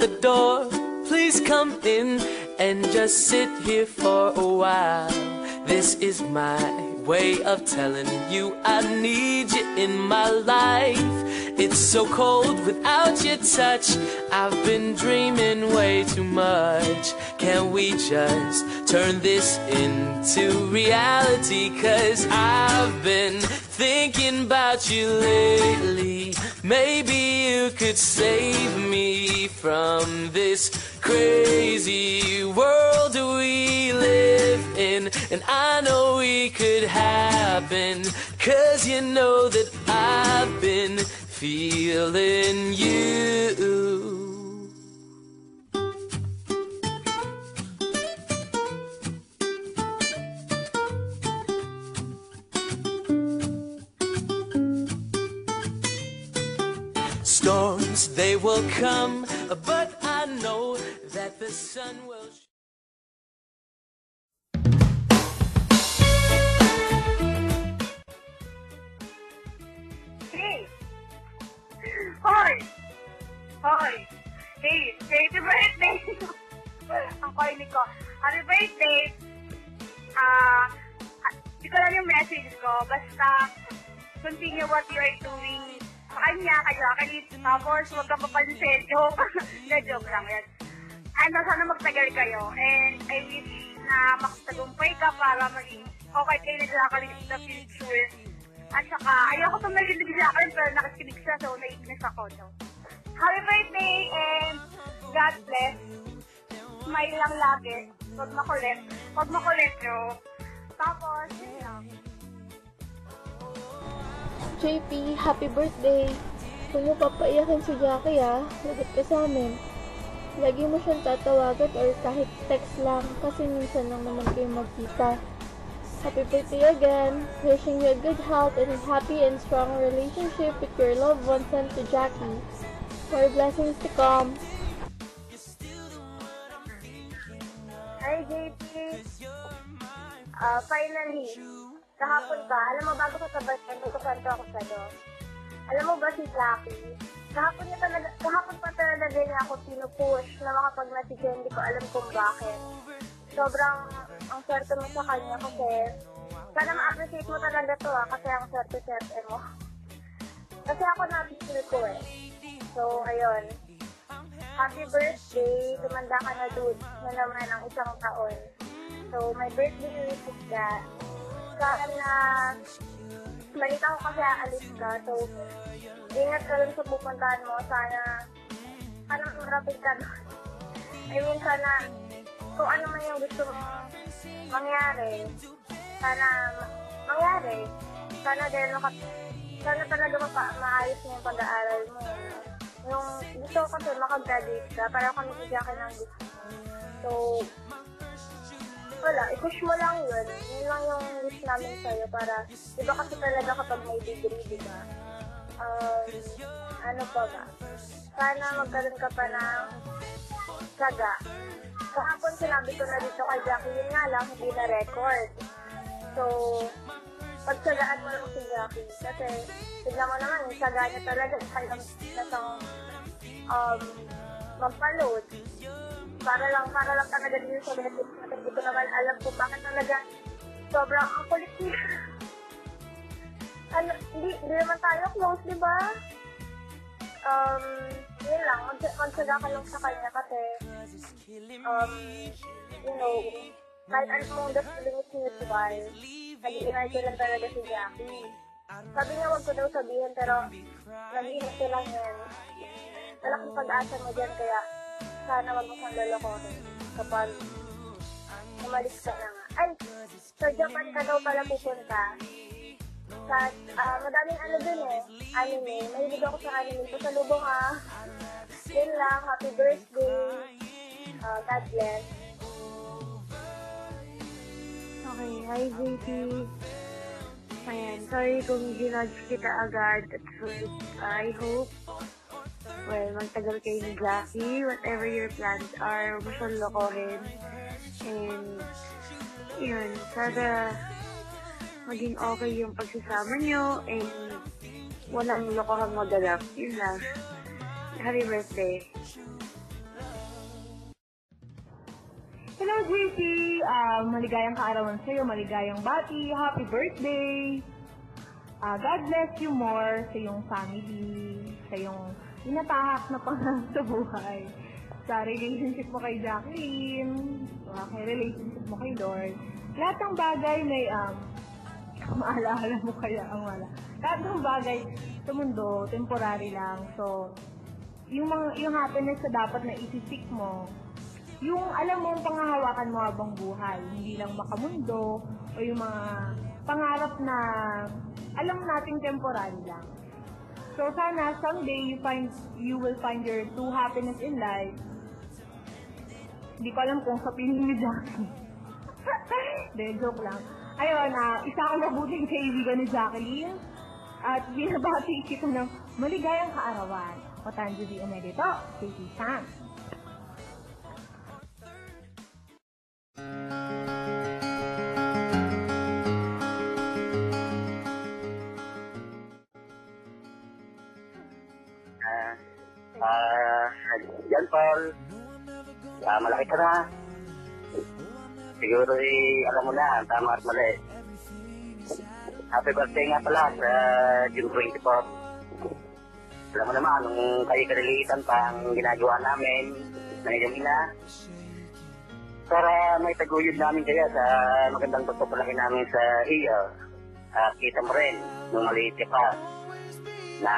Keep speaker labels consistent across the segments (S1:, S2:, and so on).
S1: the door. Please come in and just sit here for a while. This is my way of telling you I need you in my life. It's so cold without your touch. I've been dreaming way too much. Can we just turn this into reality? 'Cause I've been thinking about you lately. Maybe you could save me from this crazy world we live in. And I know we could happen, 'cause you know that I've been feeling you. Storms, they will come, but I know that the sun will
S2: Hey! Hoy! Hoy! Hey! Happy birthday! Ang corny ko. Happy birthday! Di ko lang yung message ko. Basta, continue what you are doing sa kanya, kay Jacqueline. Tapos, huwag kang papansin. Joke. Joke lang yan. Sana magtagal kayo. And I wish na makatagumpay ka para maging okay kayo na Jacqueline in the future. At saka, ayoko itong narinig sa akin, pero nakikinig siya, so naiinis ako. So, happy birthday, and God bless. Smile lang lagi. Huwag makulit nyo. Tapos, yun lang.
S3: JP, happy birthday! Kung mo papaiyakin si Jackie lagot ka sa amin. Lagi mo siyang tatawagan or kahit text lang kasi minsan lang naman kayo magkita. Happy birthday again! Wishing you a good health and a happy and strong relationship with your loved ones and to Jackie. More blessings to come!
S2: Hi, JP! Finally, kahapon pa, alam mo, bago ko sa birthday, nagkukwento ako sa'yo. Alam mo ba si Jackie? Kahapon pa talaga niya ako pinupush na makapag-message, hindi ko alam kung bakit. Sobrang ang swerte mo sa kanya kasi sana ma-appreciate mo talaga to kasi ang swerte mo. Kasi ako na-appreciate ko So, ayun. Happy birthday! Tumanda ka na dude na naman ang isang taon. So, my birthday is that. Sana balita ko kasi aalis ka. So, ingat ka lang sa pupuntahan mo. Sana marating ka doon. I mean, sana kung ano man yung gusto mong mangyari, sana mangyari. Sana talaga maayos mo yung pag-aaral mo. Yung gusto ko kasi makagraduate ka, para kami siyakin ng gusto mo. So, wala, i-push mo lang yun. Yun lang yung wish namin sa'yo para, diba kasi talaga kapag may degree, diba? Ano pa ba? Sana magkaroon ka pa ng saga. Kahapon sinabi ko na dito kay Jackie, yun nga lang, hindi na record. So, pagsagaan mo lang si Jackie. Kasi, tignan mo naman, yung saga niya talaga, kaya nasang magpa-load. Para lang talaga din sa benefits natin. Hindi ko naman alam kung bakit talaga sobrang ang kulit niya. Hindi naman tayo close, di ba? Yun lang, magsaga ka lang sa kanya kasi you know, kahit ano mong dasaling is mutual, nag-iinay ko lang talaga si Jackie. Sabi niya wag ko daw sabihin, pero nag-iinay ko lang yan. Malaking pag-asa mo dyan, kaya sana wag mo kang lalakohin kapag umalis ka na nga. Ay, sa Japan ka daw pala pupunta. Madaming ano dun anime. Mahilig ako sa anime. Pasalubong Yun lang, happy birthday. God bless.
S4: Okay, hi JP. Ayan, sorry kung ginudge kita agad at first. I hope, magtagal kayo ni Jackie. Whatever your plans are, huwag mo siyang lokohin. And, yun, sana maging okay yung pagsasama nyo and walang lokohang maganap. Yun lang. Happy birthday.
S5: Hello, JP! Maligayang kaarawan sa'yo, maligayang bati, happy birthday! God bless you more sa iyong family, sa iyong inatahak na pangarap sa buhay, sa relationship mo kay Jacqueline, kay relationship mo kay Lord. Lahat ng bagay may, maalaala mo kaya ang wala. Lahat ng bagay sa mundo, temporary lang. So, yung happiness na dapat na isisik mo, yung alam mong pangahawakan mo habang buhay, hindi lang makamundo, o yung mga pangarap na alam nating temporary lang. So sana someday you will find your true happiness in life. Hindi ko alam kung sa piling ni Jackie. De, joke lang. Ayun, isa akong mabuting kaibigan ni Jacqueline at binabati kita ng maligayang kaarawan. Otanjo di umedito, Katie Sam.
S6: Yan, Paul. Malaki ka na. Siguro alam mo na, tama at mali. Happy birthday nga pala sa June 24. Alam mo naman, nung kayo karilitan pa ang ginagawa namin ng iyong ina. Para may taguyod namin kaya sa magandang pagpapalaki namin sa iyo. Kita mo rin, nung maliit ka pa, na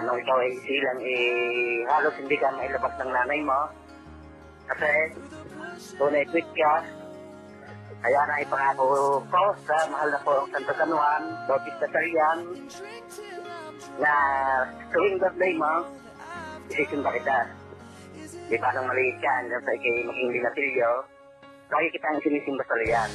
S6: nung ikaw ay silang halos hindi ka mailabas ng nanay mo. Kasi tunay quit ka. Kaya na ipangako ko sa mahal na po Santo San Juan, Bautista Sarian, na tuwing birthday mo, isisimba kita. Di ba nang maliit ka, hanggang sa ikay maging dinatilyo, lagi kitang sinisimba sa liyan.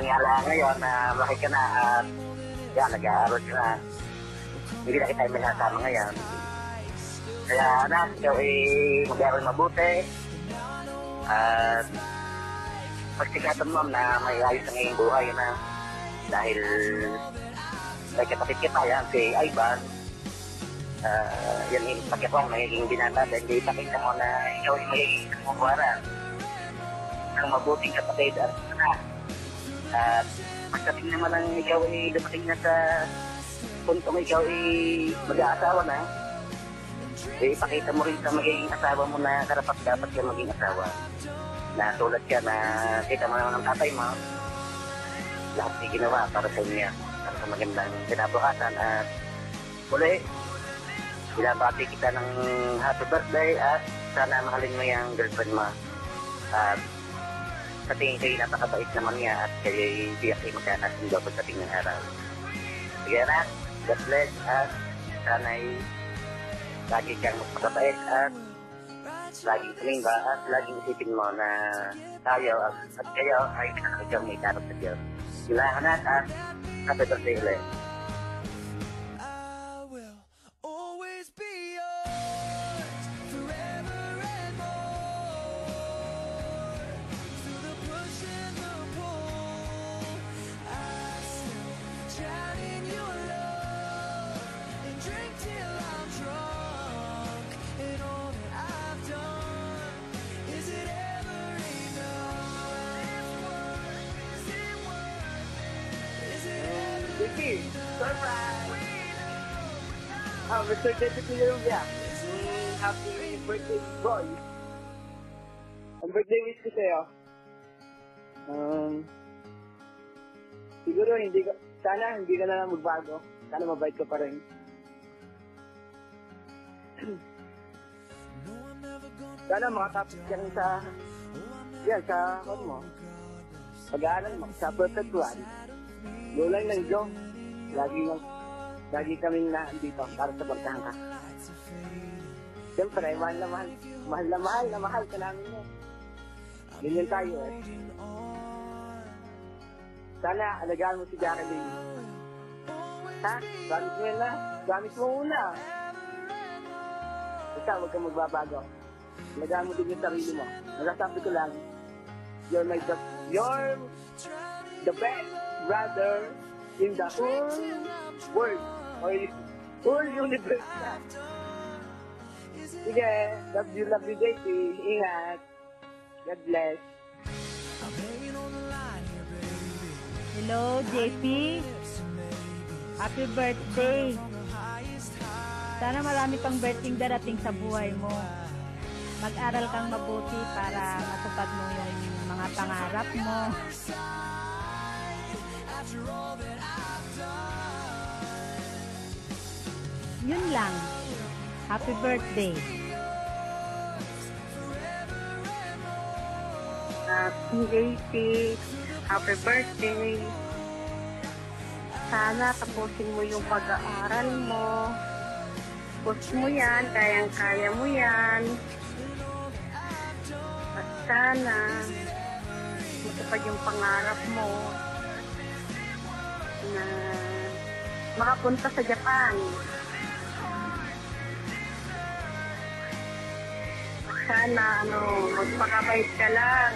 S6: Nga lang ngayon na malaki ka na at yan, nag-aaral ka na. Hindi na kita may nasama ngayon. Kaya anak, ikaw mag-aaral mabuti. At pagsikatan mo na may ayos ang iyong buhay na dahil may kapatid kita yan, si Ivan. Yan yung pagkakong magiging binata dahil hindi ipakita mo na ikaw ay magiging kumukuwaran ng mabuting kapatid at anak. At pagdating naman ang ikaw ay dumating na sa puntong ikaw ay mag-aasawa na, ipakita mo rin sa magiging asawa mo na karapat dapat ka maging asawa. Na tulad ka na kita mo naman ng tatay mo, lahat ay ginawa para sa inyo, para sa magandang kinabukasan. At muli, binabati kita ng happy birthday at sana mahalin mo yung girlfriend mo. At sa tingin kayo napakabait naman niya at kayo biyak ay magkakasundo pagdating ng araw. Sige na, God bless at sana'y lagi kang magpakabait at laging sumimba at laging isipin mo na tayo at kayo ay pinakagagang may tarap sa Diyos. Silahanat at happy birthday ulit. Surprise! Mr. Deputy Rubia, happy birthday, boy! Ang birthday wish ko sa'yo. Siguro sana hindi ka na lang magbago. Sana mabait ka pa rin. Sana makatapos ka rin sa pag-aaral mo, sa perfect one. Go lang ng Diyos. Lagi kami na dito para saportahan ka. Siyempre, mahal na mahal ka namin mo. Ganyan tayo eh. Sana alagaan mo si Jacqueline. Ha? Gamit mo una. Basta huwag kang magbabago. Alagaan mo din yung sarili mo. Nagasabi ko lang, you're the best brother in the whole world or whole universe na. Sige, love you, JP. Ingat.
S4: God bless.
S5: Hello, JP. Happy birthday. Sana marami pang birthday darating sa buhay mo. Mag-aral kang mabuti para matupad mo yung mga pangarap mo. Yun lang. Happy birthday.
S4: JP, happy birthday. Sana tapusin mo yung pag-aaral mo. Tapos mo yan, kayang-kaya mo yan. At sana matupad yung pangarap mo na makapunta sa Japan. At sana magpakabait ka lang.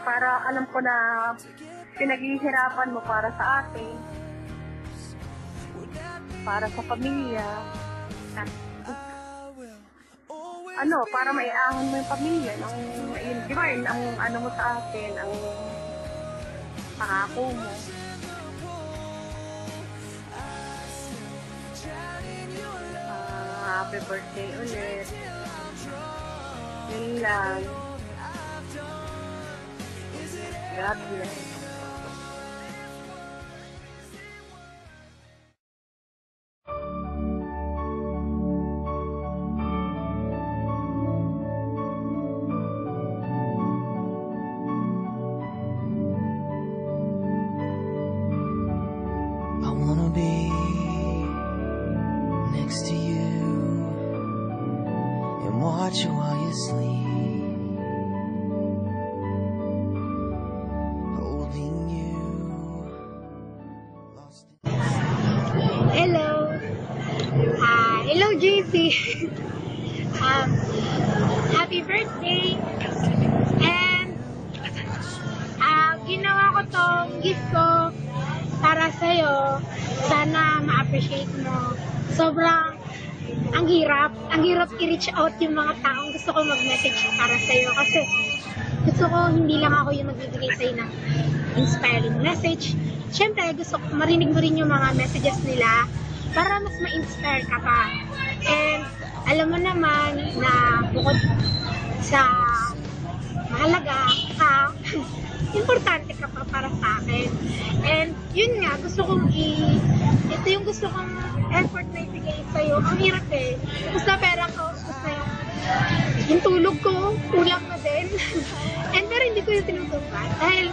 S4: Para alam ko na pinaghihirapan mo para sa akin, para sa pamilya, at para maiahon mo yung pamilya, di ba yun, ang mo sa akin, ang pangako mo. Happy birthday ulit. Yun lang. God bless.
S1: I wanna be next to you and watch you while you sleep.
S7: Hello, JC. Happy birthday. And ginawa ko tong gift ko para sa'yo. Sana ma-appreciate mo. Sobrang ang hirap i-reach out yung mga taong gusto ko mag-message para sa'yo. Kasi gusto ko hindi lang ako yung magbibigay sa'yo ng inspiring message. Siyempre, gusto ko marinig mo rin yung mga messages nila para mas ma-inspire ka pa. And alam mo naman na bukod sa mahalaga ka, importante ka pa para sa akin. And yun nga, ito yung gusto kong effort na ibigay sa'yo. Ang hirap eh. Basta pera ko, basta yung tulog ko, kulang na din. And pero hindi ko yung tinutupan. Dahil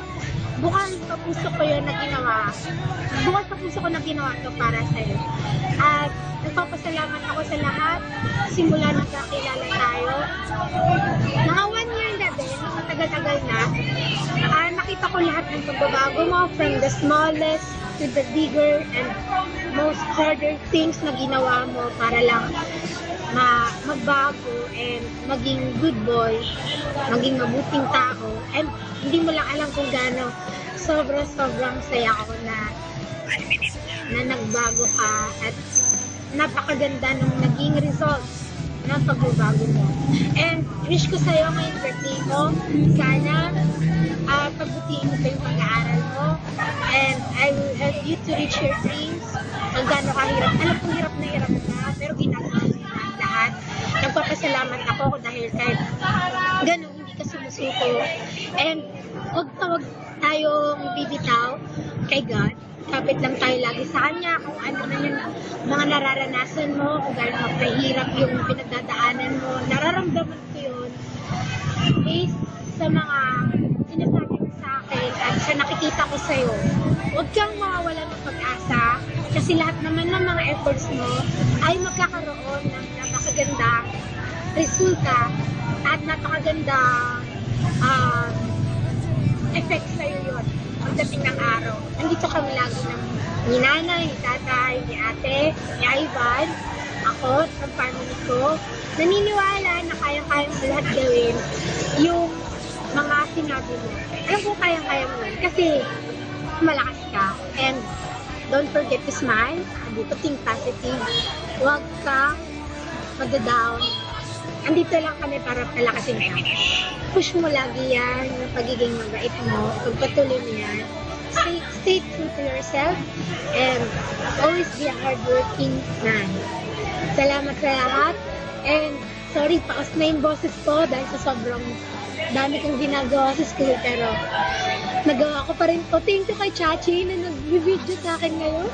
S7: bukas sa puso ko yun na ginawa. Bukas sa puso ko na ginawa ito para sa'yo. At nagpapasalamat ako sa lahat. Simula nagkakilala tayo. Mga 1 year na din, matagal-tagal na. Nakita ko lahat ng pagbabago mo, from the smallest to the bigger and most harder things na ginawa mo para lang magbago and maging good boy, maging mabuting tao. And hindi mo lang alam kung gaano sobrang saya ako na nagbago ka at napakaganda ng naging results ng pagbabago mo. And wish ko sa'yo ngayong birthday mo, sana pagbutihin mo pa yung pag-aaral mo, and I will help you to reach your dreams. Ang gaano kahirap. Alam ko hirap na, pero ginagawa mo yung lahat. Nagpapasalamat ako dahil kahit gano'n hindi ka sumusuko. And huwag tayong bibitaw kay God. Kapit lang tayo lagi sa Kanya kung ano man yung mga nararanasan mo, kung gano'n magpahirap yung pinagdadaanan mo. Nararamdaman ko yun based sa mga sinasabi mo sa akin at sa nakikita ko sa'yo. Huwag kang mawawalan ng pag-asa kasi lahat naman ng mga efforts mo ay magkakaroon ng napakagandang resulta at napakagandang effect sa'yo yun. Pagdating ng araw, nandito kami lagi ni nanay, ni tatay, ni ate, ni Ivan, ako, at ang family ko. Naniniwala na kayang-kayang lahat gawin yung mga sinabi mo. Alam ko kayang-kaya mo yun. Kasi malakas ka. And don't forget to smile. Dito, think positive. Huwag ka mag-down. Andito lang kami para palakasin ka. Push mo lagi yan, yung pagiging mabait mo. Pagpatuloy mo yan. Stay true to yourself and always be a hardworking man. Salamat sa lahat. And sorry, pakas na yung boses ko dahil sa sobrang dami kong ginagawa sa school. Pero nagawa ko pa rin to. Thank you kay Chachi na nag-video sa akin ngayon.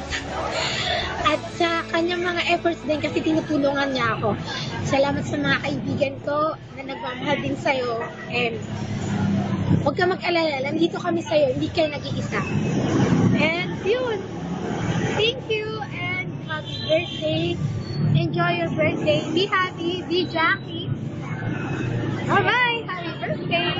S7: At sa kanyang mga efforts din kasi tinutulungan niya ako. Salamat sa mga kaibigan ko na nagmamahal din sa'yo. And huwag ka mag-alala, nandito kami sa'yo, hindi kayo nag-iisa. And yun, thank you and happy birthday. Enjoy your birthday. Be happy, be Jackie. Bye-bye, happy birthday.